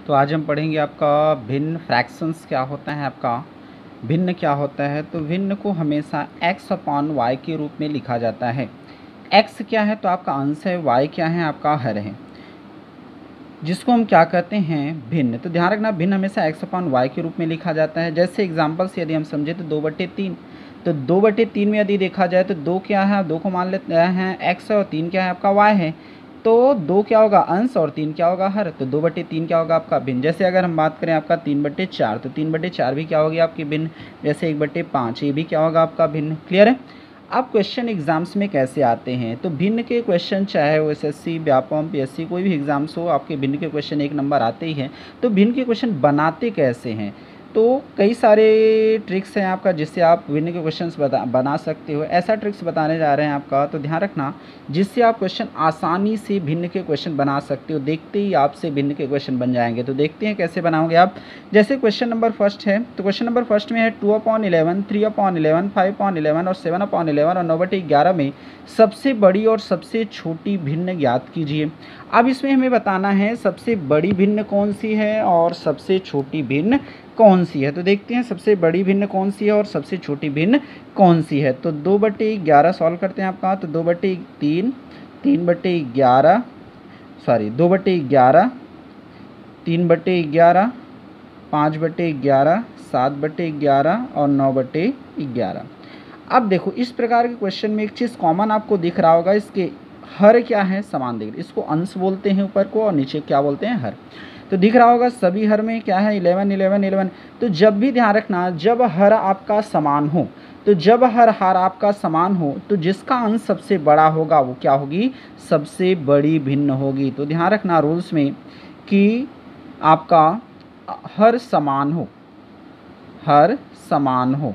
तो आज हम पढ़ेंगे आपका भिन्न फ्रैक्शंस क्या होता है, आपका भिन्न क्या होता है। तो भिन्न को हमेशा x अपॉन वाई के रूप में लिखा जाता है। x क्या है तो आपका अंश है, y क्या है आपका हर है, जिसको हम क्या कहते हैं भिन्न। तो ध्यान रखना भिन्न हमेशा x अपॉन वाई के रूप में लिखा जाता है। जैसे एग्जाम्पल से यदि हम समझे तो 2/3, तो 2/3 में यदि देखा जाए तो 2 क्या है, 2 को मान लेते हैं x और 3 क्या है आपका y है। तो 2 क्या होगा अंश और 3 क्या होगा हर, तो 2/3 क्या होगा आपका भिन्न। जैसे अगर हम बात करें आपका 3/4, तो 3/4 भी क्या होगी आपकी भिन्न। जैसे 1/5 ये भी क्या होगा आपका भिन्न। क्लियर है। अब क्वेश्चन एग्जाम्स में कैसे आते हैं, तो भिन्न के क्वेश्चन चाहे वो एसएससी, व्यापम, पीएससी कोई भी एग्जाम्स हो, आपके भिन्न के क्वेश्चन एक नंबर आते ही हैं। तो भिन्न के क्वेश्चन बनाते कैसे हैं, तो कई सारे ट्रिक्स हैं आपका जिससे आप भिन्न के क्वेश्चंस बना सकते हो। ऐसा ट्रिक्स बताने जा रहे हैं आपका, तो ध्यान रखना जिससे आप क्वेश्चन आसानी से भिन्न के क्वेश्चन बना सकते हो। देखते ही आपसे भिन्न के क्वेश्चन बन जाएंगे। तो देखते हैं कैसे बनाओगे आप। जैसे क्वेश्चन नंबर फर्स्ट है, तो क्वेश्चन नंबर फर्स्ट में है 2/11, 3/11, 5/11 और 7/11 और 9/11 में सबसे बड़ी और सबसे छोटी भिन्न ज्ञात कीजिए। अब इसमें हमें बताना है सबसे बड़ी भिन्न कौन सी है और सबसे छोटी भिन्न कौन सी है। तो देखते हैं सबसे बड़ी भिन्न कौन सी है और सबसे छोटी भिन्न कौन सी है। तो 2/11 सॉल्व करते हैं आपका। तो 2/3, 3/11, सॉरी 2/11, 3/11, 5/11, 7/11 और 9/11। अब देखो इस प्रकार के क्वेश्चन में एक चीज़ कॉमन आपको दिख रहा होगा, इसके हर क्या है समान दिख रहे, इसको अंश बोलते हैं ऊपर को और नीचे क्या बोलते हैं हर। तो दिख रहा होगा सभी हर में क्या है 11 11 11। तो जब भी ध्यान रखना जब हर आपका समान हो, तो जब हर आपका समान हो तो जिसका अंश सबसे बड़ा होगा वो क्या होगी, सबसे बड़ी भिन्न होगी। तो ध्यान रखना रूल्स में कि आपका हर समान हो, हर समान हो।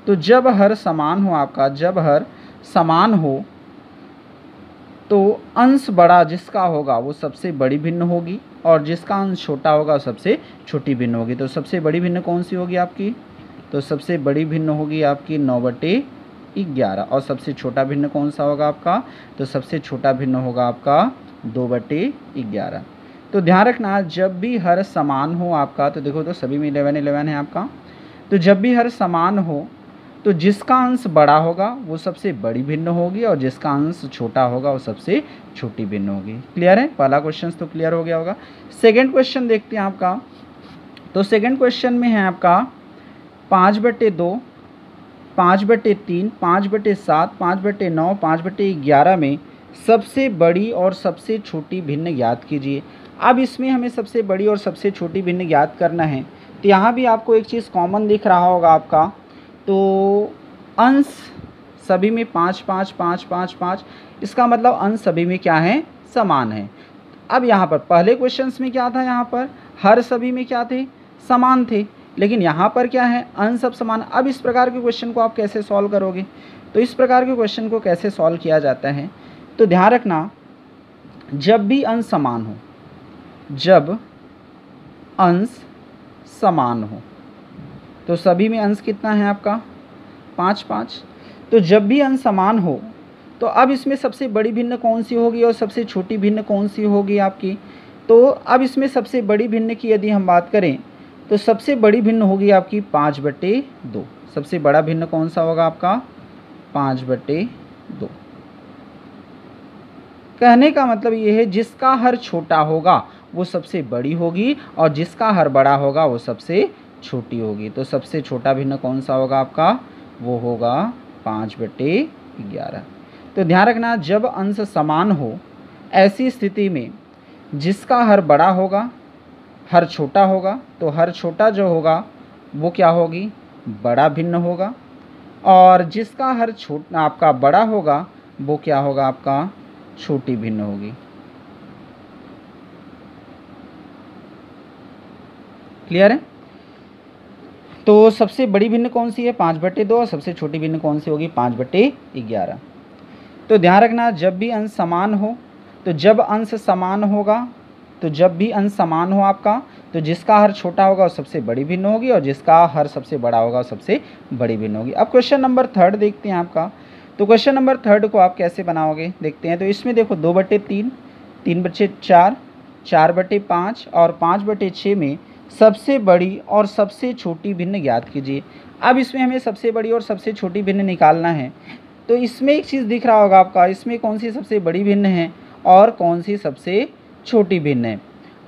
तो जब हर समान हो आपका, जब हर समान हो तो अंश बड़ा जिसका होगा वो सबसे बड़ी भिन्न होगी और जिसका अंश छोटा होगा वो सबसे छोटी भिन्न होगी। तो सबसे बड़ी भिन्न कौन सी होगी आपकी, तो सबसे बड़ी भिन्न होगी आपकी 9/11 और सबसे छोटा भिन्न कौन सा होगा आपका, तो सबसे छोटा भिन्न होगा आपका 2/11। तो ध्यान रखना जब भी हर समान हो आपका, तो देखो तो सभी में 11 11 है आपका। तो जब भी हर समान हो तो जिसका अंश बड़ा होगा वो सबसे बड़ी भिन्न होगी और जिसका अंश छोटा होगा वो सबसे छोटी भिन्न होगी। क्लियर है, पहला क्वेश्चन तो क्लियर हो गया होगा। सेकंड क्वेश्चन देखते हैं आपका। तो सेकंड क्वेश्चन में है आपका 5/2, 5/3, 5/7, 5/9, 5/11 में सबसे बड़ी और सबसे छोटी भिन्न ज्ञात कीजिए। अब इसमें हमें सबसे बड़ी और सबसे छोटी भिन्न ज्ञात करना है। तो यहाँ भी आपको एक चीज़ कॉमन दिख रहा होगा आपका, तो अंश सभी में 5 5 5 5 5, इसका मतलब अंश सभी में क्या है समान है। अब यहाँ पर पहले क्वेश्चंस में क्या था, यहाँ पर हर सभी में क्या थे समान थे, लेकिन यहाँ पर क्या है अंश सब समान। अब इस प्रकार के क्वेश्चन को आप कैसे सॉल्व करोगे, तो इस प्रकार के क्वेश्चन को कैसे सॉल्व किया जाता है, तो ध्यान रखना जब भी अंश समान हो, जब अंश समान हो, तो सभी में अंश कितना है आपका 5 5। तो जब भी अंश समान हो तो अब इसमें सबसे बड़ी भिन्न कौन सी होगी और सबसे छोटी भिन्न कौन सी होगी आपकी। तो अब इसमें सबसे बड़ी भिन्न की यदि हम बात करें तो सबसे बड़ी भिन्न होगी आपकी 5/2। सबसे बड़ा भिन्न कौन सा होगा आपका 5/2। कहने का मतलब ये है जिसका हर छोटा होगा वो सबसे बड़ी होगी और जिसका हर बड़ा होगा वो सबसे छोटी होगी। तो सबसे छोटा भिन्न कौन सा होगा आपका, वो होगा 5/11। तो ध्यान रखना जब अंश समान हो ऐसी स्थिति में जिसका हर बड़ा होगा हर छोटा होगा, तो हर छोटा जो होगा वो क्या होगी बड़ा भिन्न होगा और जिसका हर छोटा आपका बड़ा होगा वो क्या होगा आपका छोटी भिन्न होगी। क्लियर है। तो सबसे बड़ी भिन्न कौन सी है 5/2 और सबसे छोटी भिन्न कौन सी होगी 5/11। तो ध्यान रखना जब भी अंश समान हो, तो जब अंश समान होगा, तो जब भी अंश समान हो आपका, तो जिसका हर छोटा होगा वो सबसे बड़ी भिन्न होगी और जिसका हर सबसे बड़ा होगा वो सबसे बड़ी भिन्न होगी। अब क्वेश्चन नंबर थर्ड देखते हैं आपका। तो क्वेश्चन नंबर थर्ड को आप कैसे बनाओगे देखते हैं। तो इसमें देखो 2/3, 3/4, 4/5 और 5/6 में सबसे बड़ी और सबसे छोटी भिन्न ज्ञात कीजिए। अब इसमें हमें सबसे बड़ी और सबसे छोटी भिन्न निकालना है। तो इसमें एक चीज़ दिख रहा होगा आपका, इसमें कौन सी सबसे बड़ी भिन्न है और कौन सी सबसे छोटी भिन्न है।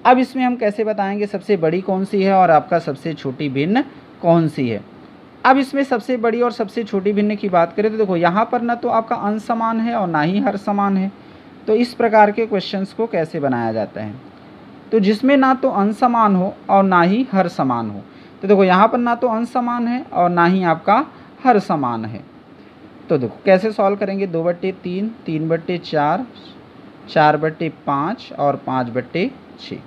अब इसमें हम कैसे बताएंगे सबसे बड़ी कौन सी है और आपका सबसे छोटी भिन्न कौन सी है। अब इसमें सबसे बड़ी और सबसे छोटी भिन्न की बात करें तो देखो यहाँ पर ना तो आपका अंश समान है और ना ही हर समान है। तो इस प्रकार के क्वेश्चंस को कैसे बनाया जाता है, तो जिसमें ना तो अंश समान हो और ना ही हर समान हो। तो देखो यहाँ पर ना तो अंश समान है और ना ही आपका हर समान है। तो देखो कैसे सॉल्व करेंगे, 2/3, 3/4, 4/5 और 5/6।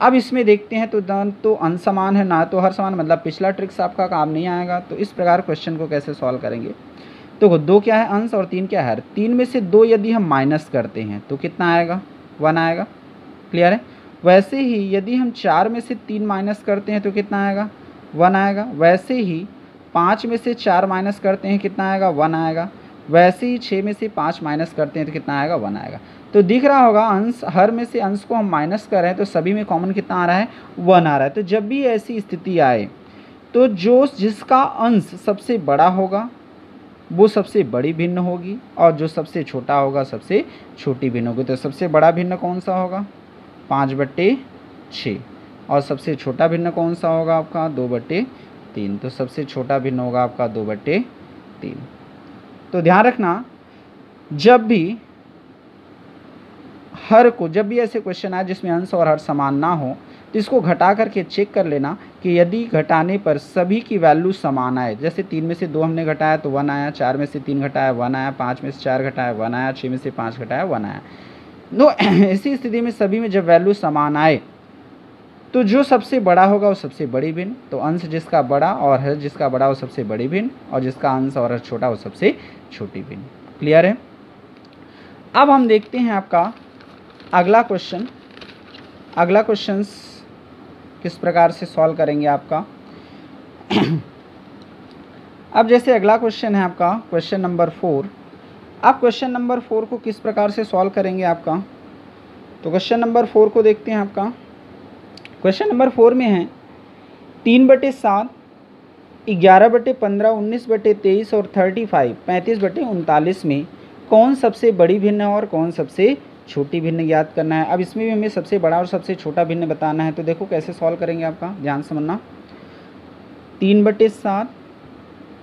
अब इसमें देखते हैं तो ना तो अंश समान है ना तो हर समान, मतलब पिछला ट्रिक्स आपका काम नहीं आएगा। तो इस प्रकार क्वेश्चन को कैसे सॉल्व करेंगे, तो 2 क्या है अंश और 3 क्या है हर। 3 में से 2 यदि हम माइनस करते हैं तो कितना आएगा, 1 आएगा। क्लियर है। वैसे ही यदि हम 4 में से 3 माइनस करते हैं तो कितना आएगा, 1 आएगा। वैसे ही 5 में से 4 माइनस करते हैं कितना आएगा, 1 आएगा। वैसे ही 6 में से 5 माइनस करते हैं तो कितना आएगा, 1 आएगा। तो दिख रहा होगा अंश, हर में से अंश को हम माइनस कर रहे हैं तो सभी में कॉमन कितना आ रहा है, 1 आ रहा है। तो जब भी ऐसी स्थिति आए तो जिसका अंश सबसे बड़ा होगा वो सबसे बड़ी भिन्न होगी और जो सबसे छोटा होगा सबसे छोटी भिन्न होगी। तो सबसे बड़ा भिन्न कौन सा होगा, 5/6 और सबसे छोटा भिन्न कौन सा होगा आपका, 2/3। तो सबसे छोटा भिन्न होगा आपका 2/3। तो ध्यान रखना जब भी जब भी ऐसे क्वेश्चन आए जिसमें अंश और हर समान ना हो तो इसको घटा करके चेक कर लेना कि यदि घटाने पर सभी की वैल्यू समान आए, जैसे 3 में से 2 हमने घटाया तो 1 आया, 4 में से 3 घटाया 1 आया, 5 में से 4 घटाया 1 आया, 6 में से 5 घटाया 1 आया। तो ऐसी स्थिति में सभी में जब वैल्यू समान आए तो जो सबसे बड़ा होगा वो सबसे बड़ी भिन्न। तो अंश जिसका बड़ा और हर जिसका बड़ा वो सबसे बड़ी भिन्न और जिसका अंश और हर छोटा वो सबसे छोटी भिन्न। क्लियर है। अब हम देखते हैं आपका अगला क्वेश्चन। अगला क्वेश्चन किस प्रकार से सॉल्व करेंगे आपका। अब जैसे अगला क्वेश्चन है आपका क्वेश्चन नंबर 4। अब क्वेश्चन नंबर 4 को किस प्रकार से सॉल्व करेंगे आपका, तो क्वेश्चन नंबर 4 को देखते हैं आपका। क्वेश्चन नंबर 4 में है 3/7, 11/15, 19/23 और 35/39 में कौन सबसे बड़ी भिन्न है और कौन सबसे छोटी भिन्न ज्ञात करना है। अब इसमें भी हमें सबसे बड़ा और सबसे छोटा भिन्न बताना है। तो देखो कैसे सॉल्व करेंगे आपका, ध्यान समझना। 3/7,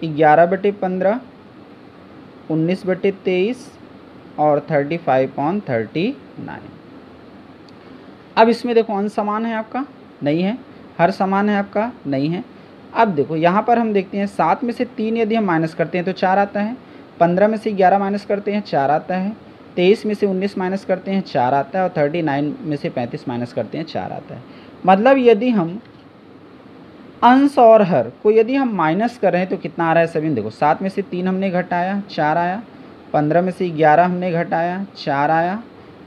11/15, 19/23 और 35/39। अब इसमें देखो अंश समान है आपका, नहीं है। हर समान है आपका, नहीं है। अब देखो यहाँ पर हम देखते हैं 7 में से 3 यदि हम माइनस करते हैं तो 4 आता है। 15 में से 11 माइनस करते हैं 4 आता है। 23 में से 19 माइनस करते हैं 4 आता है और 39 में से 35 माइनस करते हैं 4 आता है। मतलब यदि हम अंश और हर को यदि हम माइनस कर रहे हैं तो कितना आ रहा है सभी। देखो 7 में से 3 हमने घटाया 4 आया, 15 में से 11 हमने घटाया 4 आया,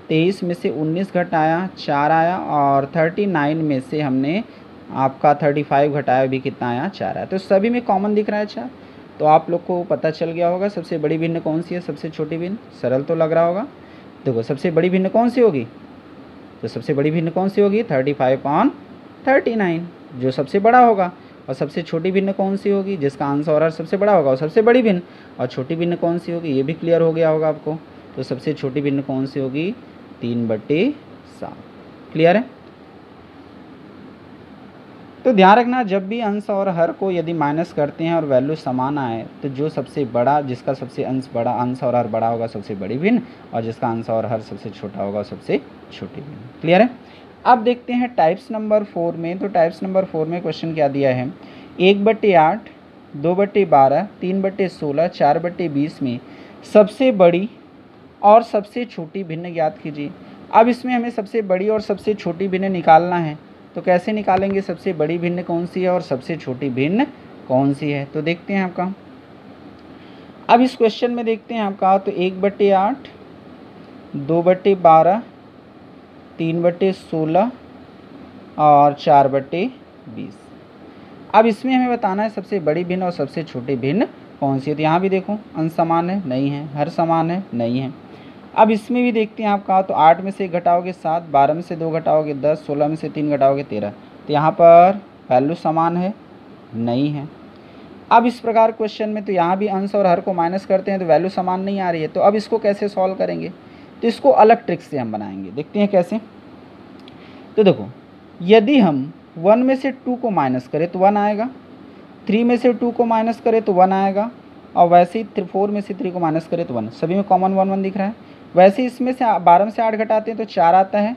23 में से 19 घटाया 4 आया और 39 में से हमने आपका 35 घटाया भी कितना आया, 4 आया। तो सभी में कॉमन दिख रहा है 4। तो आप लोग को पता चल गया होगा सबसे बड़ी भिन्न कौन सी है, सबसे छोटी भिन्न। सरल तो लग रहा होगा। देखो सबसे बड़ी भिन्न कौन सी होगी, तो सबसे बड़ी भिन्न कौन सी होगी, 35/39 जो सबसे बड़ा होगा। और सबसे छोटी भिन्न कौन सी होगी, जिसका अंश और हर सबसे बड़ा होगा और सबसे बड़ी भिन्न। और छोटी भिन्न कौन सी होगी, ये भी क्लियर हो गया होगा आपको। तो सबसे छोटी भिन्न कौन सी होगी, 3/7। क्लियर है। तो ध्यान रखना जब भी अंश और हर को यदि माइनस करते हैं और वैल्यू समान आए तो जो सबसे बड़ा, जिसका सबसे अंश और हर बड़ा होगा सबसे बड़ी भिन्न और जिसका अंश और हर सबसे छोटा होगा सबसे छोटी भिन्न। क्लियर है। अब देखते हैं टाइप्स नंबर 4 में। तो टाइप्स नंबर 4 में क्वेश्चन क्या दिया है, 1/8, 2/12, 3/16, 4/20 में सबसे बड़ी और सबसे छोटी भिन्न ज्ञात कीजिए। अब इसमें हमें सबसे बड़ी और सबसे छोटी भिन्न निकालना है। तो कैसे निकालेंगे, सबसे बड़ी भिन्न कौन सी है और सबसे छोटी भिन्न कौन सी है। तो देखते हैं आपका। अब इस क्वेश्चन में देखते हैं आपका। तो 1/8, 2/12, 3/16 और 4/20। अब इसमें हमें बताना है सबसे बड़ी भिन्न और सबसे छोटी भिन्न कौन सी है। तो यहाँ भी देखो अंश समान है, नहीं है। हर समान है, नहीं है। अब इसमें भी देखते हैं आपका, तो 8 में से 1 घटाओगे 7, 12 में से 2 घटाओगे 10, 16 में से 3 घटाओगे 13। तो यहाँ पर वैल्यू समान है? नहीं है। अब इस प्रकार क्वेश्चन में तो यहाँ भी अंश और हर को माइनस करते हैं तो वैल्यू समान नहीं आ रही है, तो अब इसको कैसे सॉल्व करेंगे? तो इसको अलग ट्रिक से हम बनाएंगे, देखते हैं कैसे। तो देखो, यदि हम 1 में से 2 को माइनस करें तो 1 आएगा, 3 में से 2 को माइनस करें तो 1 आएगा, और वैसे ही 4 में से 3 को माइनस करें तो 1, सभी में कॉमन 1 1 दिख रहा है। वैसे इसमें से 12 में से 8 घटाते हैं तो 4 आता है,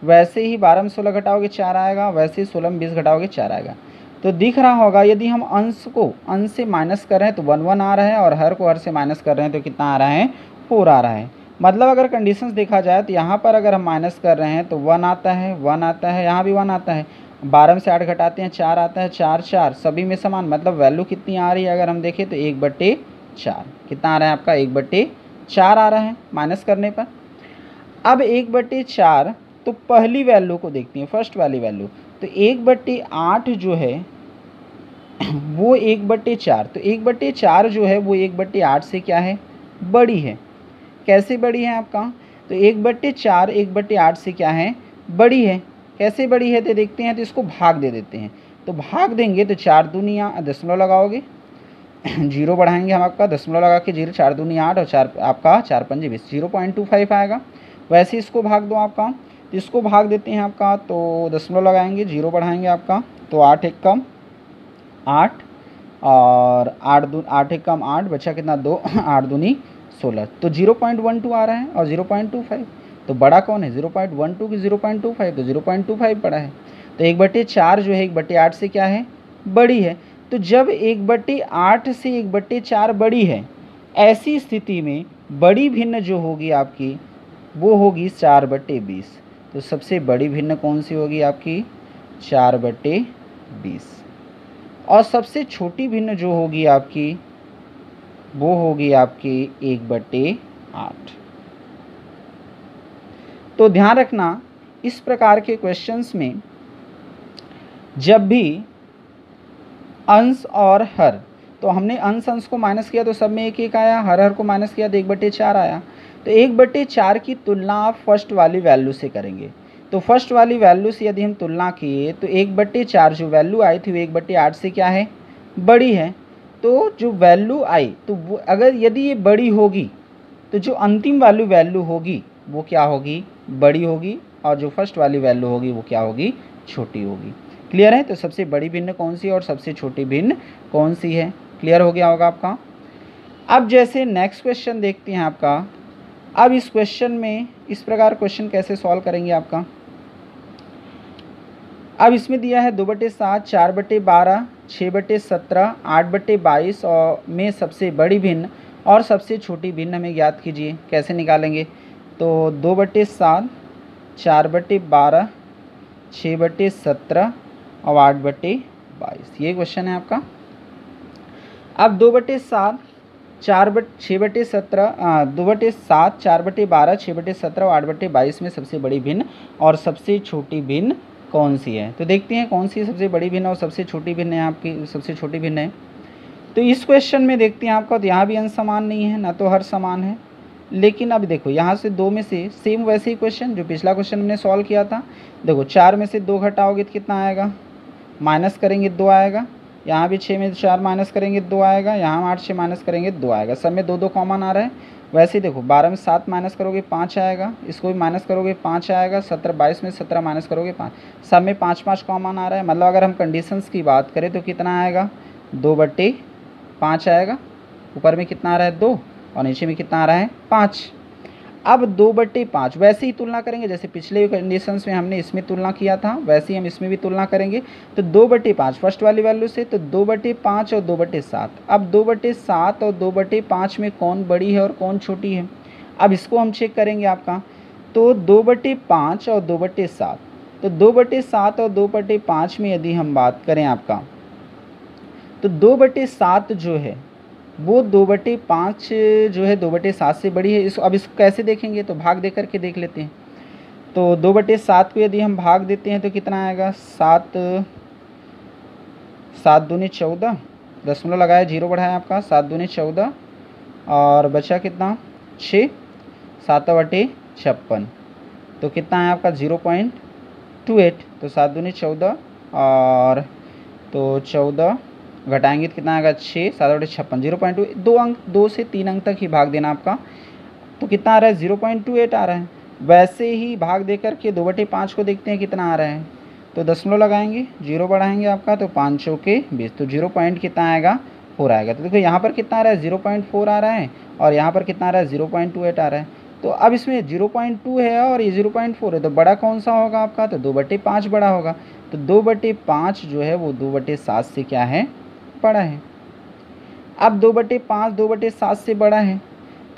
वैसे ही 12 में 16 घटाओगे 4 आएगा, वैसे ही 16 में 20 घटाओगे 4 आएगा। तो दिख रहा होगा, यदि हम अंश को अंश से माइनस कर रहे हैं तो 1 1 आ रहा है, और हर को हर से माइनस कर रहे हैं तो कितना आ रहा है? 4 आ रहा है। मतलब अगर कंडीशंस देखा जाए तो यहाँ पर अगर हम माइनस कर रहे हैं तो 1 आता है, 1 आता है, यहाँ भी 1 आता है। 12 में से 8 घटाते हैं 4 आता है, 4 4 सभी में समान, मतलब वैल्यू कितनी आ रही है अगर हम देखें तो 1/4। कितना आ रहा है आपका? 1/4 आ रहा है माइनस करने पर। अब 1/4, तो पहली वैल्यू को देखते हैं, फर्स्ट वाली वैल्यू। तो 1/8 जो है वो 1/4, तो 1/4 जो है वो 1/8 से क्या है? बड़ी है। कैसे बड़ी है आपका? तो 1/4 1/8 से क्या है? बड़ी है। कैसे बड़ी है तो देखते हैं, तो इसको भाग दे देते हैं। तो भाग देंगे तो 4 दूनी दशमलव लगाओगे, जीरो बढ़ाएंगे हम आपका, दशमलव लगा के 0, 4 दूनी 8 और 4 आपका 4 पंजे 20, 0.25 आएगा। वैसे इसको भाग दो आपका, तो इसको भाग देते हैं आपका, तो दशमलव लगाएंगे, 0 बढ़ाएंगे आपका, तो 8 एक कम 8, और 8 एक कम 8, बचा कितना? 2, 8 दूनी 16, तो 0.12 आ रहा है और 0.25। तो बड़ा कौन है? 0.12 की 0.25, तो 0.25 बड़ा है। तो 1/4 जो है 1/8 से क्या है? बड़ी है। तो जब 1/8 से 1/4 बड़ी है, ऐसी स्थिति में बड़ी भिन्न जो होगी आपकी वो होगी 4/20। तो सबसे बड़ी भिन्न कौन सी होगी आपकी? 4/20। और सबसे छोटी भिन्न जो होगी आपकी वो होगी आपकी 1/8। तो ध्यान रखना, इस प्रकार के क्वेश्चंस में जब भी अंश और हर, तो हमने अंश को माइनस किया तो सब में 1 1 आया, हर को माइनस किया तो 1/4 आया। तो 1/4 की तुलना आप फर्स्ट वाली वैल्यू से करेंगे। तो फर्स्ट वाली वैल्यू से यदि हम तुलना किए तो 1/4 जो वैल्यू आई थी वो 1/8 से क्या है? बड़ी है। तो जो वैल्यू आई, तो वो अगर यदि ये बड़ी होगी तो जो अंतिम वाली वैल्यू होगी वो क्या होगी? बड़ी होगी, और जो फर्स्ट वाली वैल्यू होगी वो क्या होगी? छोटी होगी। क्लियर है? तो सबसे बड़ी भिन्न कौन सी है और सबसे छोटी भिन्न कौन सी है? क्लियर हो गया होगा आपका। अब जैसे नेक्स्ट क्वेश्चन देखते हैं आपका। अब इस क्वेश्चन में इस प्रकार क्वेश्चन कैसे सॉल्व करेंगे आपका? अब इसमें दिया है 2/7, 4/12, 6/17, 8/22 और में सबसे बड़ी भिन्न और सबसे छोटी भिन्न हमें ज्ञात कीजिए। कैसे निकालेंगे? तो 2/7, 4/12, 6/17 और 8/22, ये क्वेश्चन है आपका। अब 2/7, 6/17, 2/7, 4/12, 6/17 और 8/22 में सबसे बड़ी भिन्न और सबसे छोटी भिन्न कौन सी है? तो देखते हैं कौन सी सबसे बड़ी भिन्न और सबसे छोटी भिन्न है आपकी, सबसे छोटी भिन्न है। तो इस क्वेश्चन में देखते हैं आपका, तो यहाँ भी अंश समान नहीं है, ना तो हर समान है। लेकिन अब देखो, यहाँ से 2 में से सेम वैसे ही क्वेश्चन जो पिछला क्वेश्चन हमने सॉल्व किया था। देखो 4 में से 2 घटाओगे तो कितना आएगा? माइनस करेंगे 2 आएगा। यहाँ भी 6 में 4 माइनस करेंगे 2 आएगा। यहाँ 8 से माइनस करेंगे 2 आएगा। सब में 2 2 कॉमन आ रहा है। वैसे ही देखो 12 में 7 माइनस करोगे 5 आएगा, इसको भी माइनस करोगे 5 आएगा। 22 में 17 माइनस करोगे 5, सब में 5 5 कॉमन आ रहा है। मतलब अगर हम कंडीशंस की बात करें तो कितना आएगा? 2/5 आएगा। ऊपर में कितना आ रहा है? 2, और नीचे में कितना आ रहा है? 5। अब 2/5 वैसे ही तुलना करेंगे जैसे पिछले कंडीशंस में हमने इसमें तुलना किया था, वैसे ही हम इसमें भी तुलना करेंगे। तो 2/5 फर्स्ट वाली वैल्यू से, तो 2/5 और 2/7। अब 2/7 और 2/5 में कौन बड़ी है और कौन छोटी है? अब इसको हम चेक करेंगे आपका। तो 2/5 और 2/7, तो 2/7 और 2/5 में यदि हम बात करें आपका, तो 2/7 जो है वो 2/5 जो है 2/7 से बड़ी है। अब इसको कैसे देखेंगे? तो भाग दे करके देख लेते हैं। तो 2/7 को यदि हम भाग देते हैं तो कितना आएगा? 7 7 दूनी 14, दशमलव लगाया 0 बढ़ाया आपका, 7 दूनी 14 और बचा कितना? 6। 7/56, तो कितना है आपका 0.28, तो 7 दूनी 14 और तो 14 घटाएंगे तो कितना आएगा 6, 7/56 0.2, 2 अंक 2 से 3 अंक तक ही भाग देना आपका, तो कितना आ रहा है 0.28 आ रहा है। वैसे ही भाग दे करके 2/5 को देखते हैं कितना आ रहा है, तो दशमलव लगाएंगे, 0 बढ़ाएंगे आपका, तो 5 चौके 20, तो 0 पॉइंट कितना आएगा 4 आएगा। तो देखो यहाँ पर कितना आ रहा है 0.4 आ रहा है और यहाँ पर कितना आ रहा है 0.28 आ रहा है। तो अब इसमें 0.2 है और ये 0.4 है, तो बड़ा कौन सा होगा आपका, तो 2/5 बड़ा होगा। तो 2/5 जो है वो 2/7 से क्या है, बड़ा है। अब 2/5 2/7 से बड़ा है,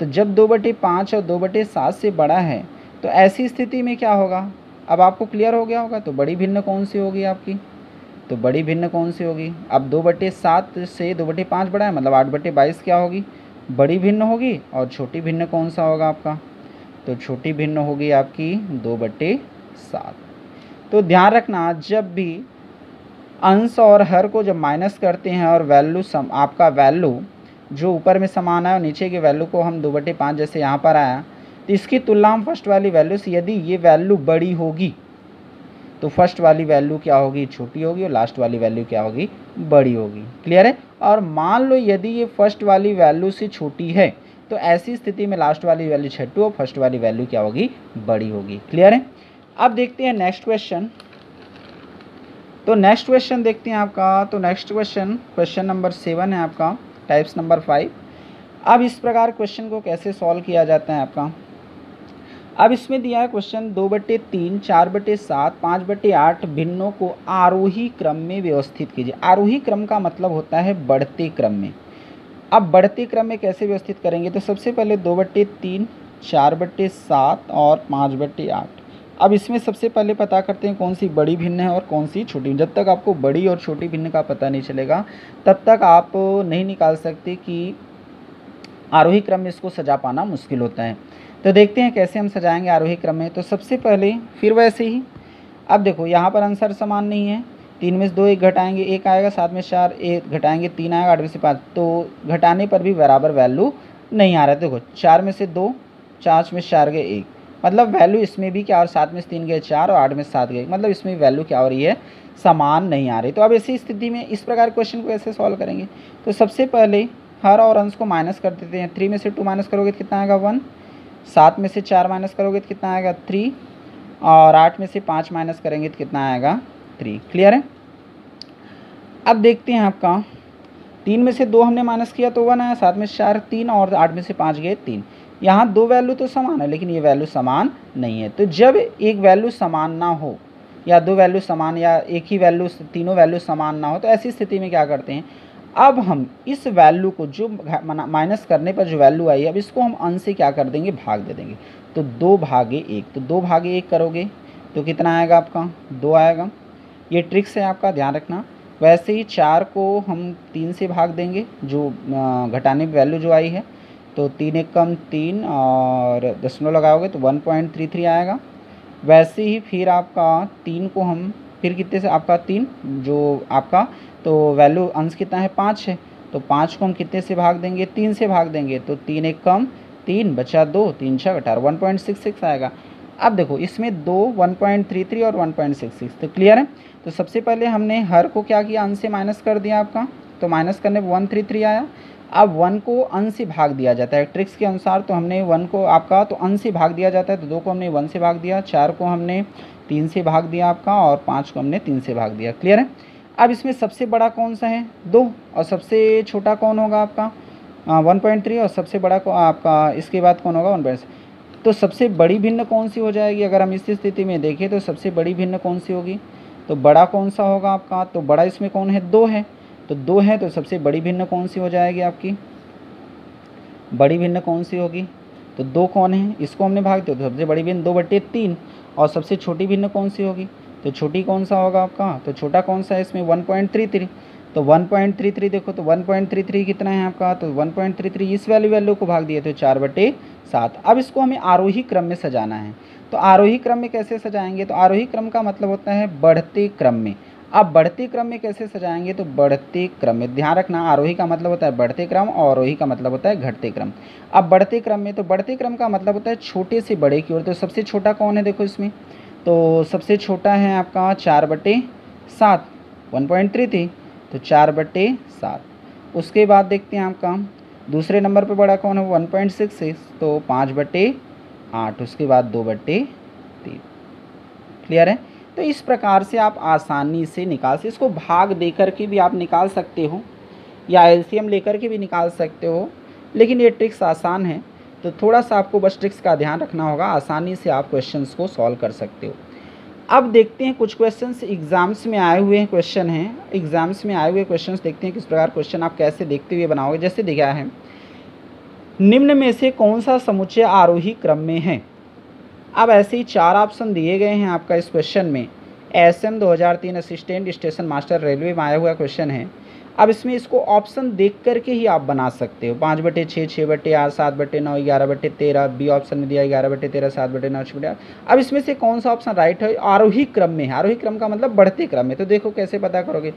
तो जब 2/5 और 2/7 से बड़ा है तो ऐसी स्थिति में क्या होगा, अब आपको क्लियर हो गया होगा। तो बड़ी भिन्न कौन सी होगी आपकी, तो बड़ी भिन्न कौन सी होगी, अब 2/7 से 2/5 बड़ा है, मतलब 8/22 क्या होगी, बड़ी भिन्न होगी। और छोटी भिन्न कौन सा होगा आपका, तो छोटी भिन्न होगी आपकी 2/7। तो ध्यान रखना, जब भी अंश और हर को जब माइनस करते हैं और वैल्यू आपका वैल्यू जो ऊपर में समान है और नीचे की वैल्यू को हम 2/5 जैसे यहाँ पर आया, तो इसकी तुलना हम फर्स्ट वाली वैल्यू से, यदि ये वैल्यू बड़ी होगी तो फर्स्ट वाली वैल्यू क्या होगी, छोटी होगी, और लास्ट वाली वैल्यू क्या होगी, बड़ी होगी। क्लियर है। और मान लो यदि ये फर्स्ट वाली वैल्यू से छोटी है तो ऐसी स्थिति में लास्ट वाली वैल्यू छोटी और फर्स्ट वाली वैल्यू क्या होगी, बड़ी होगी। क्लियर है। अब देखते हैं नेक्स्ट क्वेश्चन। तो नेक्स्ट क्वेश्चन देखते हैं आपका, तो नेक्स्ट क्वेश्चन नंबर 7 है आपका, टाइप्स नंबर 5। अब इस प्रकार क्वेश्चन को कैसे सॉल्व किया जाता है आपका, अब इसमें दिया है क्वेश्चन 2/3, 4/7, 5/8 भिन्नों को आरोही क्रम में व्यवस्थित कीजिए। आरोही क्रम का मतलब होता है बढ़ते क्रम में। अब बढ़ते क्रम में कैसे व्यवस्थित करेंगे, तो सबसे पहले 2/3, 4/7 और 5/8। अब इसमें सबसे पहले पता करते हैं कौन सी बड़ी भिन्न है और कौन सी छोटी। जब तक आपको बड़ी और छोटी भिन्न का पता नहीं चलेगा तब तक आप नहीं निकाल सकते कि आरोही क्रम में इसको सजा पाना मुश्किल होता है। तो देखते हैं कैसे हम सजाएंगे आरोही क्रम में। तो सबसे पहले फिर वैसे ही, अब देखो यहाँ पर आंसर समान नहीं है, 3 में से 2 1 घटाएंगे 1 आएगा, 7 में 4 1 घटाएंगे 3 आएगा, 8 में से 5, तो घटाने पर भी बराबर वैल्यू नहीं आ रहा है। देखो 4 में से 2, 5 में से 4 गए 1, मतलब वैल्यू इसमें भी क्या, और 7 में से 3 गए 4 और 8 में से 7 गए, मतलब इसमें वैल्यू क्या हो रही है, समान नहीं आ रही। तो अब ऐसी स्थिति में इस प्रकार क्वेश्चन को ऐसे सॉल्व करेंगे। तो सबसे पहले हर और अंश को माइनस कर देते हैं। 3 में से 2 माइनस करोगे तो कितना आएगा 1, 7 में से 4 माइनस करोगे तो कितना आएगा 3, और 8 में से 5 माइनस करेंगे तो कितना आएगा 3। क्लियर है। अब देखते हैं आपका 3 में से 2 हमने माइनस किया तो 1 आया, 7 में से 4 3 और 8 में से 5 गए 3। यहाँ दो वैल्यू तो समान है लेकिन ये वैल्यू समान नहीं है। तो जब एक वैल्यू समान ना हो या दो वैल्यू समान या एक ही वैल्यू तीनों वैल्यू समान ना हो तो ऐसी स्थिति में क्या करते हैं, अब हम इस वैल्यू को जो माइनस करने पर जो वैल्यू आई है अब इसको हम अंश से क्या कर देंगे, भाग दे देंगे। तो 2/1, तो 2/1 करोगे तो कितना आएगा आपका 2 आएगा। ये ट्रिक्स है आपका, ध्यान रखना। वैसे ही 4 को हम 3 से भाग देंगे, जो घटाने वैल्यू जो आई है, तो 3 एक कम 3 और दशमलव लगाओगे तो 1.33 आएगा। वैसे ही फिर आपका 3 को हम फिर कितने से, आपका 3 जो आपका तो वैल्यू अंश कितना है 5 है, तो 5 को हम कितने से भाग देंगे, 3 से भाग देंगे, तो 3 एक कम 3 बचा 2, 3 6 18 1.66 आएगा। अब देखो इसमें 2 1.33 और 1.66, तो क्लियर है। तो सबसे पहले हमने हर को क्या किया, अंश से माइनस कर दिया आपका, तो माइनस करने पर 133 आया। अब 1 को अंश से भाग दिया जाता है ट्रिक्स के अनुसार, तो हमने 1 को आपका तो अंश से भाग दिया जाता है, तो 2 को हमने 1 से भाग दिया, 4 को हमने 3 से भाग दिया आपका, और 5 को हमने 3 से भाग दिया। क्लियर है। अब इसमें सबसे बड़ा कौन सा है 2, और सबसे छोटा कौन होगा आपका 1.3, और सबसे बड़ा को आपका इसके बाद कौन होगा 1.6। तो सबसे बड़ी भिन्न कौन सी हो जाएगी, अगर हम इस स्थिति में देखें तो सबसे बड़ी भिन्न कौन सी होगी, तो बड़ा कौन सा होगा आपका, तो बड़ा इसमें कौन है 2 है, तो 2 है, तो सबसे बड़ी भिन्न कौन सी हो जाएगी आपकी, बड़ी भिन्न कौन सी होगी, तो 2 कौन है, इसको हमने भाग दिया, तो सबसे बड़ी भिन्न 2/3, और सबसे छोटी भिन्न कौन सी होगी, तो छोटी कौन सा होगा आपका, तो छोटा कौन सा है इसमें 1.33, तो 1.33 देखो, तो 1.33 कितना है आपका, तो 1.33 इस वैल्यू को भाग दिए तो 4/7। अब इसको हमें आरोही क्रम में सजाना है। तो आरोही क्रम में कैसे सजाएंगे, तो आरोही क्रम का मतलब होता है बढ़ते क्रम में। अब बढ़ते क्रम में कैसे सजाएंगे, तो बढ़ते क्रम में ध्यान रखना, आरोही का मतलब होता है बढ़ते क्रम और अवरोही का मतलब होता है घटते क्रम। अब बढ़ते क्रम में, तो बढ़ते क्रम का मतलब होता है छोटे से बड़े की ओर। तो सबसे छोटा कौन है देखो इसमें, तो सबसे छोटा है आपका 4/7, 1.3 थी तो 4/7। उसके बाद देखते हैं आपका दूसरे नंबर पे बड़ा कौन है, 1.66 तो 5/8। उसके बाद 2/3। क्लियर है। तो इस प्रकार से आप आसानी से निकाल सकते, इसको भाग दे करके भी आप निकाल सकते हो या एलसीएम लेकर के भी निकाल सकते हो, लेकिन ये ट्रिक्स आसान है, तो थोड़ा सा आपको बस ट्रिक्स का ध्यान रखना होगा, आसानी से आप क्वेश्चंस को सॉल्व कर सकते हो। अब देखते हैं कुछ क्वेश्चंस एग्जाम्स में आए हुए क्वेश्चन हैं, एग्जाम्स में आए हुए क्वेश्चंस देखते हैं किस प्रकार क्वेश्चन आप कैसे देखते हुए बनाओगे। जैसे दिया है, निम्न में से कौन सा समुच्चय आरोही क्रम में है। अब ऐसे ही 4 ऑप्शन दिए गए हैं आपका इस क्वेश्चन में। SM 2003 assistant station master railway में आया हुआ क्वेश्चन है। अब इसमें इसको ऑप्शन देख करके ही आप बना सकते हो, 5/6, 6/8, 7/9, 11/13। बी ऑप्शन में दिया 11/13, 7/9, 6/8। अब इसमें से कौन सा ऑप्शन राइट है, आरोही क्रम में है। आरोही क्रम का मतलब बढ़ते क्रम में, तो देखो कैसे पता करोगे।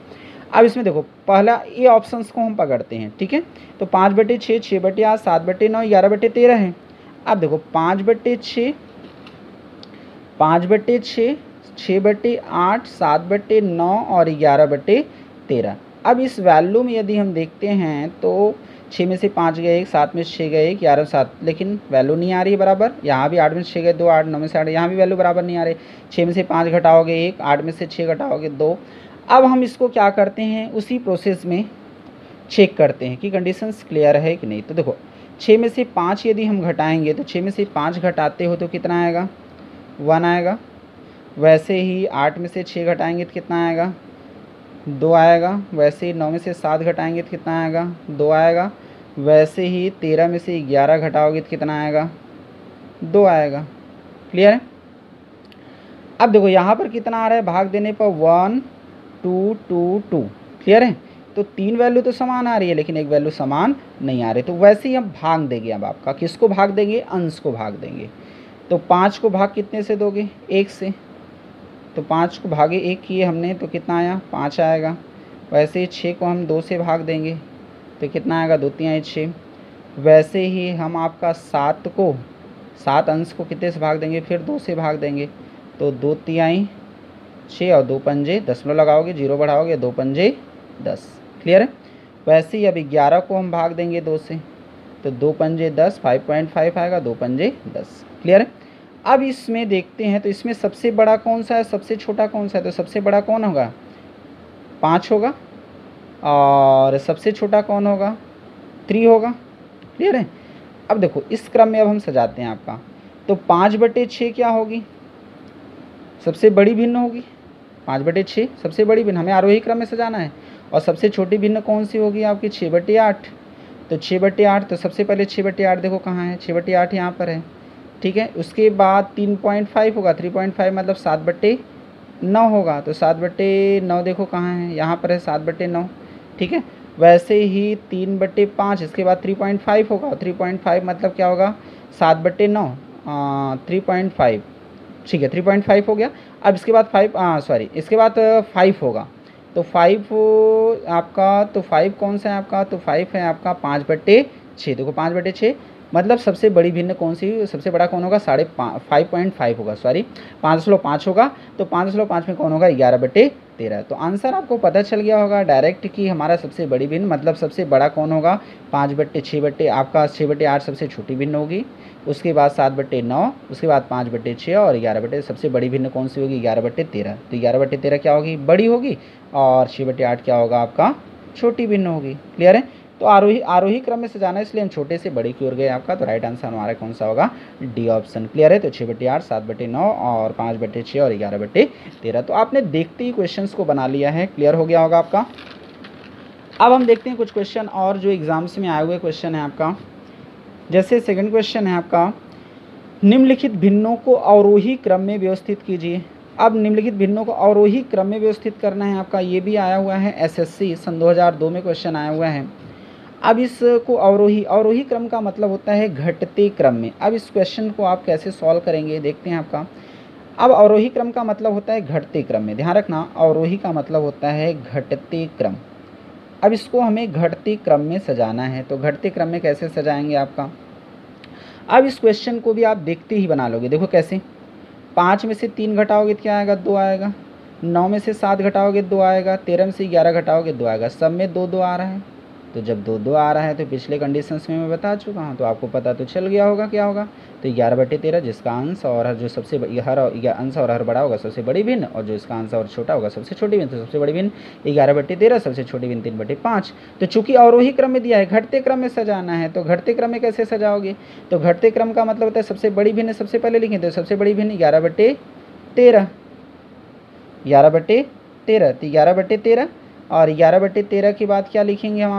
अब इसमें देखो पहला ये ऑप्शंस को हम पकड़ते हैं, ठीक है। तो 5/6, 6/8, 7/9, 11/13 है। अब देखो 5/6, 5/6, 6/8, 7/9 और 11/13। अब इस वैल्यू में यदि हम देखते हैं तो 6 में से 5 गए 1, 7 में से 6 गए 1, 11 में 7, लेकिन वैल्यू नहीं आ रही है बराबर। यहाँ भी 8 में से 6 गए 2, 8, 9 में से 8, यहाँ भी वैल्यू बराबर नहीं आ रही। 6 में से 5 घटाओगे 1, 8 में से 6 घटाओगे 2। अब हम इसको क्या करते हैं, उसी प्रोसेस में चेक करते हैं कि कंडीशंस क्लियर है कि नहीं। तो देखो 6 में से 5 यदि हम घटाएंगे तो 6 में से 5 घटाते हो तो कितना आएगा, 1 आएगा। वैसे ही 8 में से 6 घटाएंगे तो कितना आएगा, 2 आएगा। वैसे ही 9 में से 7 घटाएंगे तो कितना आएगा, 2 आएगा। वैसे ही 13 में से 11 घटाओगे तो कितना आएगा, 2 आएगा। क्लियर है। अब देखो यहाँ पर कितना आ रहा है, भाग देने पर 1 2 2 2। क्लियर है। तो 3 वैल्यू तो समान आ रही है लेकिन एक वैल्यू समान नहीं आ रही, तो वैसे ही हम भाग देंगे। अब आपका किसको भाग देंगे, अंश को भाग देंगे। तो 5 को भाग कितने से दोगे, 1 से। तो 5 को भागे 1 किए हमने तो कितना आया, 5 आएगा। वैसे ही 6 को हम 2 से भाग देंगे तो कितना आएगा, 2 3 6। वैसे ही हम आपका 7 अंश को कितने से भाग देंगे, फिर 2 से भाग देंगे। तो 2 3 6 और 2 पंजे, दशमलव लगाओगे 0 बढ़ाओगे, 2 पंजे 10। क्लियर है। वैसे ही अब 11 को हम भाग देंगे 2 से, तो 2 पंजे 10, 5.5 आएगा, 2 पंजे 10। क्लियर है। अब इसमें देखते हैं तो इसमें सबसे बड़ा कौन सा है, सबसे छोटा कौन सा है। तो सबसे बड़ा कौन होगा, 5 होगा। और सबसे छोटा कौन होगा, 3 होगा। क्लियर है। अब देखो इस क्रम में अब हम सजाते हैं आपका। तो 5/6 क्या होगी, सबसे बड़ी भिन्न होगी। 5/6 सबसे बड़ी भिन्न, हमें आरोही क्रम में सजाना है। और सबसे छोटी भिन्न कौन सी होगी आपकी, 6/8। तो 6/8, तो सबसे पहले 6/8 देखो कहाँ है, 6/8 यहाँ पर है। ठीक है। उसके बाद 3.5 होगा, 3.5 मतलब 7/9 होगा। तो 7/9 देखो कहाँ है, यहाँ पर है 7/9। ठीक है। वैसे ही 3/5, इसके बाद 3.5 होगा। 3.5 मतलब क्या होगा, 7/9, 3.5। ठीक है, 3.5 हो गया। अब इसके बाद इसके बाद 5 होगा। तो 5 आपका, तो 5 कौन सा है आपका, तो 5 है आपका 5/6। देखो 5/6 मतलब सबसे बड़ी भिन्न कौन सी, सबसे बड़ा कौन होगा, 5.5 होगा, 5.5 होगा। तो 5.5 में कौन होगा, 11/13। तो आंसर आपको पता चल गया होगा डायरेक्ट कि हमारा सबसे बड़ी भिन्न मतलब सबसे बड़ा कौन होगा, 5/6 आपका 6/8 सबसे छोटी भिन्न होगी। उसके बाद 7/9, उसके बाद 5/6 और 11/, सबसे बड़ी भिन्न कौन सी होगी, 11/13। तो 11/13 क्या होगी, बड़ी होगी। और 6/8 क्या होगा आपका, छोटी भिन्न होगी। क्लियर है। तो आरोही क्रम में से जाना, इसलिए हम छोटे से बड़े की ओर गए आपका। तो राइट आंसर हमारा कौन सा होगा, डी ऑप्शन। क्लियर है। तो 6/8, 7/9 और 5/6 और 11/13। तो आपने देखते ही क्वेश्चंस को बना लिया है, क्लियर हो गया होगा आपका। अब हम देखते हैं कुछ क्वेश्चन और जो एग्जाम्स में आए हुए क्वेश्चन है आपका। जैसे सेकंड क्वेश्चन है आपका, निम्नलिखित भिन्नों को अवरोही क्रम में व्यवस्थित कीजिए। अब निम्नलिखित भिन्नों को अवरोही क्रम में व्यवस्थित करना है आपका, ये भी आया हुआ है एसएससी सन 2002 में क्वेश्चन आया हुआ है। अब इसको अवरोही क्रम का मतलब होता है घटते क्रम में। अब इस क्वेश्चन को आप कैसे सॉल्व करेंगे देखते हैं आपका। अब अवरोही क्रम का मतलब होता है घटते क्रम में, ध्यान रखना, अवरोही का मतलब होता है घटते क्रम। अब इसको हमें घटते क्रम में सजाना है, तो घटते क्रम में कैसे सजाएंगे आपका, अब इस क्वेश्चन को भी आप देखते ही बना लोगे। देखो कैसे, 5 में से 3 घटाओगे तो क्या आएगा, 2 आएगा। 9 में से 7 घटाओगे 2 आएगा। 13 में से 11 घटाओगे 2 आएगा। सब में 2 2 आ रहा है, तो जब 2 2 आ रहा है तो पिछले कंडीशंस में मैं बता चुका हूँ, तो आपको पता तो चल गया होगा क्या होगा। तो 11/13 जिसका अंश और हर जो सबसे हर अंश और हर बड़ा होगा सबसे बड़ी भिन्न, और जो इसका अंश और छोटा होगा सबसे छोटी भिन्न, तो सबसे बड़ी भिन्न 11/13, सबसे छोटी भिन्न 3/5। तो चूंकि अवरोही क्रम में दिया है, घटते क्रम में सजाना है, तो घटते क्रम में कैसे सजाओगे, तो घटते क्रम का मतलब होता है सबसे बड़ी भिन्न सबसे पहले लिखें, तो सबसे बड़ी भिन्न 11/13, 11/13, तो 11/13, और 11/13 के बाद क्या लिखेंगे हम,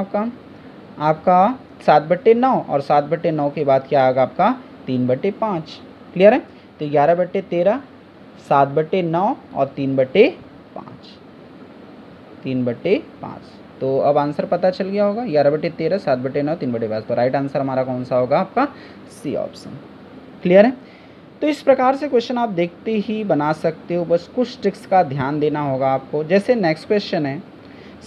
आपका 7/9, और 7/9 के बाद क्या आएगा आपका 3/5। क्लियर है, तो 11/13, 7/9 और 3/5, 3/5। तो अब आंसर पता चल गया होगा, 11/13, 7/9, 3/5। तो राइट आंसर हमारा कौन सा होगा, आपका सी ऑप्शन। क्लियर है, तो इस प्रकार से क्वेश्चन आप देखते ही बना सकते हो, बस कुछ ट्रिक्स का ध्यान देना होगा आपको। जैसे नेक्स्ट क्वेश्चन है,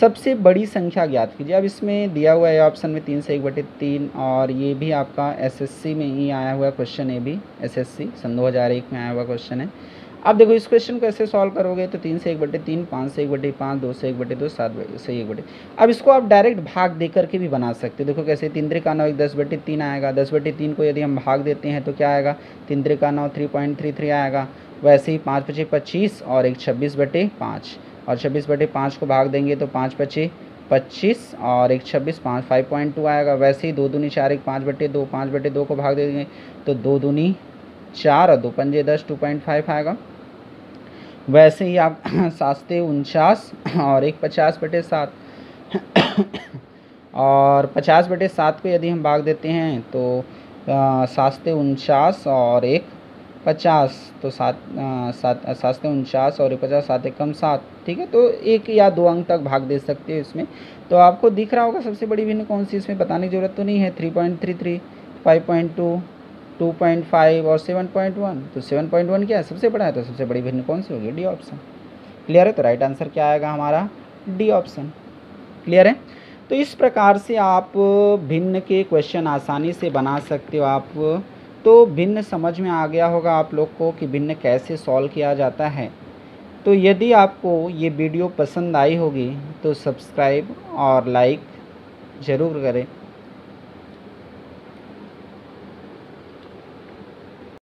सबसे बड़ी संख्या ज्ञात कीजिए। अब इसमें दिया हुआ है ऑप्शन में 3 से 1/3, और ये भी आपका एसएससी में ही आया हुआ क्वेश्चन, ये भी एसएससी सन 2001 में आया हुआ क्वेश्चन है। अब देखो इस क्वेश्चन को ऐसे सॉल्व करोगे, तो 3 से 1/3, 5 से 1/5, 2 से 1/2, 7 से 1/। अब इसको आप डायरेक्ट भाग दे करके भी बना सकते हो। देखो कैसे, 3 त्रिका 9, 10/3 आएगा। 10/3 को यदि हम भाग देते हैं तो क्या आएगा, 3 त्रिका 9, 3.33 आएगा। वैसे ही 5 5 25 और एक 26/5, और 26/5 को भाग देंगे तो 5 5 25 और एक 26, 5.2 आएगा। वैसे ही 2 दूनी 4, एक 5/2, 5/2 को भाग देंगे तो 2 दूनी 4 और 2 पंजे 10, 2.5 आएगा। वैसे ही आप 7 से 49 और एक 50/7, और 50/7 को यदि हम भाग देते हैं तो 7 से 49 और एक 50, तो 7 से 49 और 50, 7 एक कम 7, ठीक है। तो 1 या 2 अंक तक भाग दे सकते हो इसमें। तो आपको दिख रहा होगा सबसे बड़ी भिन्न कौन सी, इसमें बताने की ज़रूरत तो नहीं है। 3.33, 5.2, 2.5 और 7.1। तो 7.1 क्या है, सबसे बड़ा है, तो सबसे बड़ी भिन्न कौन सी होगी, डी ऑप्शन। क्लियर है, तो राइट आंसर क्या आएगा हमारा, डी ऑप्शन। क्लियर है, तो इस प्रकार से आप भिन्न के क्वेश्चन आसानी से बना सकते हो। आप तो भिन्न समझ में आ गया होगा आप लोग को कि भिन्न कैसे सॉल्व किया जाता है। तो यदि आपको ये वीडियो पसंद आई होगी तो सब्सक्राइब और लाइक ज़रूर करें।